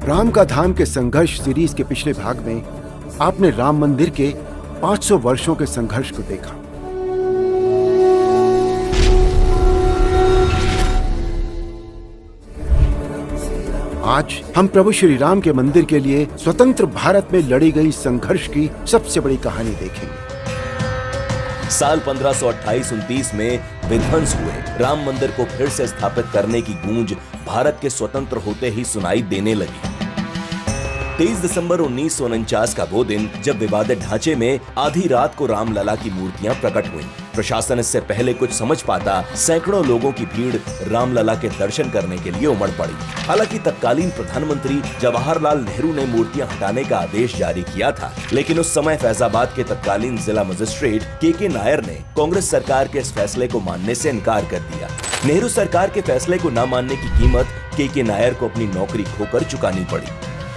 राम का धाम के संघर्ष सीरीज के पिछले भाग में आपने राम मंदिर के 500 वर्षों के संघर्ष को देखा। आज हम प्रभु श्री राम के मंदिर के लिए स्वतंत्र भारत में लड़ी गई संघर्ष की सबसे बड़ी कहानी देखेंगे। साल 1528-29 में विध्वंस हुए राम मंदिर को फिर से स्थापित करने की गूंज भारत के स्वतंत्र होते ही सुनाई देने लगी। 23 दिसंबर 1949 का वो दिन जब विवादित ढांचे में आधी रात को रामलला की मूर्तियां प्रकट हुईं। प्रशासन इससे पहले कुछ समझ पाता सैकड़ों लोगों की भीड़ रामलला के दर्शन करने के लिए उमड़ पड़ी। हालांकि तत्कालीन प्रधानमंत्री जवाहरलाल नेहरू ने मूर्तियां हटाने का आदेश जारी किया था, लेकिन उस समय फैजाबाद के तत्कालीन जिला मजिस्ट्रेट के नायर ने कांग्रेस सरकार के इस फैसले को मानने से इनकार कर दिया। नेहरू सरकार के फैसले को न मानने की कीमत के नायर को अपनी नौकरी खोकर चुकानी पड़ी।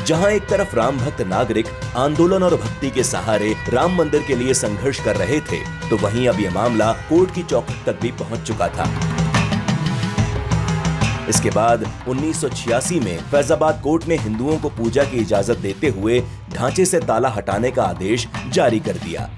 जहां एक तरफ राम भक्त नागरिक आंदोलन और भक्ति के सहारे राम मंदिर के लिए संघर्ष कर रहे थे, तो वहीं अब यह मामला कोर्ट की चौखट तक भी पहुंच चुका था। इसके बाद 1986 में फैजाबाद कोर्ट ने हिंदुओं को पूजा की इजाजत देते हुए ढांचे से ताला हटाने का आदेश जारी कर दिया।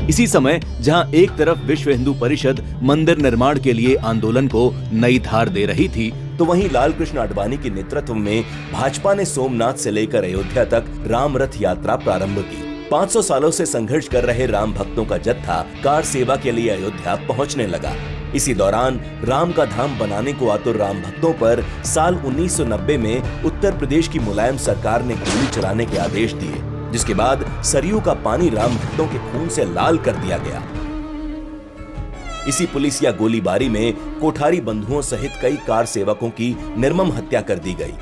इसी समय जहां एक तरफ विश्व हिंदू परिषद मंदिर निर्माण के लिए आंदोलन को नई धार दे रही थी, तो वहीं लाल कृष्ण आडवाणी के नेतृत्व में भाजपा ने सोमनाथ से लेकर अयोध्या तक राम रथ यात्रा प्रारंभ की। 500 सालों से संघर्ष कर रहे राम भक्तों का जत्था कार सेवा के लिए अयोध्या पहुंचने लगा। इसी दौरान राम का धाम बनाने को आतुर राम भक्तों पर साल 1990 में उत्तर प्रदेश की मुलायम सरकार ने गोली चलाने के आदेश दिए, जिसके बाद सरयू का पानी राम भक्तों के खून से लाल कर दिया गया। इसी पुलिसिया गोलीबारी में कोठारी बंधुओं सहित कई कार सेवकों की निर्मम हत्या कर दी गई।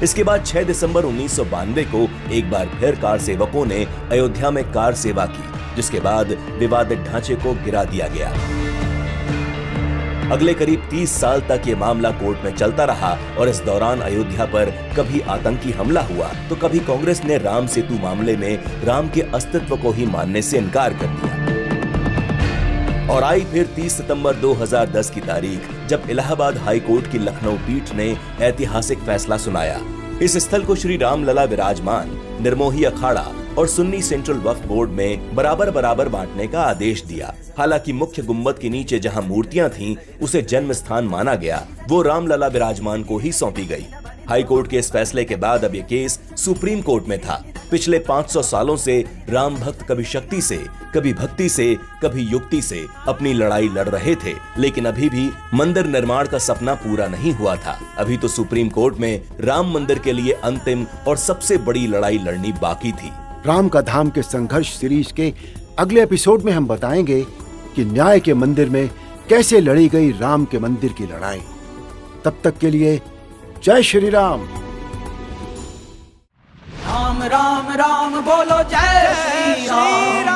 इसके बाद 6 दिसंबर 1992 को एक बार फिर कार सेवकों ने अयोध्या में कार सेवा की, जिसके बाद विवादित ढांचे को गिरा दिया गया। अगले करीब 30 साल तक ये मामला कोर्ट में चलता रहा और इस दौरान अयोध्या पर कभी आतंकी हमला हुआ तो कभी कांग्रेस ने राम सेतु मामले में राम के अस्तित्व को ही मानने से इनकार कर दिया। और आई फिर 30 सितंबर 2010 की तारीख, जब इलाहाबाद हाई कोर्ट की लखनऊ पीठ ने ऐतिहासिक फैसला सुनाया। इस स्थल को श्री रामलला विराजमान निर्मोही अखाड़ा और सुन्नी सेंट्रल वक्फ बोर्ड में बराबर बराबर बांटने का आदेश दिया। हालांकि मुख्य गुम्बद के नीचे जहां मूर्तियां थीं, उसे जन्म स्थान माना गया, वो रामलला विराजमान को ही सौंपी गई। हाई कोर्ट के इस फैसले के बाद अब ये केस सुप्रीम कोर्ट में था। पिछले 500 सालों से राम भक्त कभी शक्ति से, कभी भक्ति से, कभी युक्ति से अपनी लड़ाई लड़ रहे थे, लेकिन अभी भी मंदिर निर्माण का सपना पूरा नहीं हुआ था। अभी तो सुप्रीम कोर्ट में राम मंदिर के लिए अंतिम और सबसे बड़ी लड़ाई लड़नी बाकी थी। राम का धाम के संघर्ष सीरीज के अगले एपिसोड में हम बताएंगे कि न्याय के मंदिर में कैसे लड़ी गई राम के मंदिर की लड़ाई। तब तक के लिए जय श्री राम। राम राम राम बोलो जय श्री राम।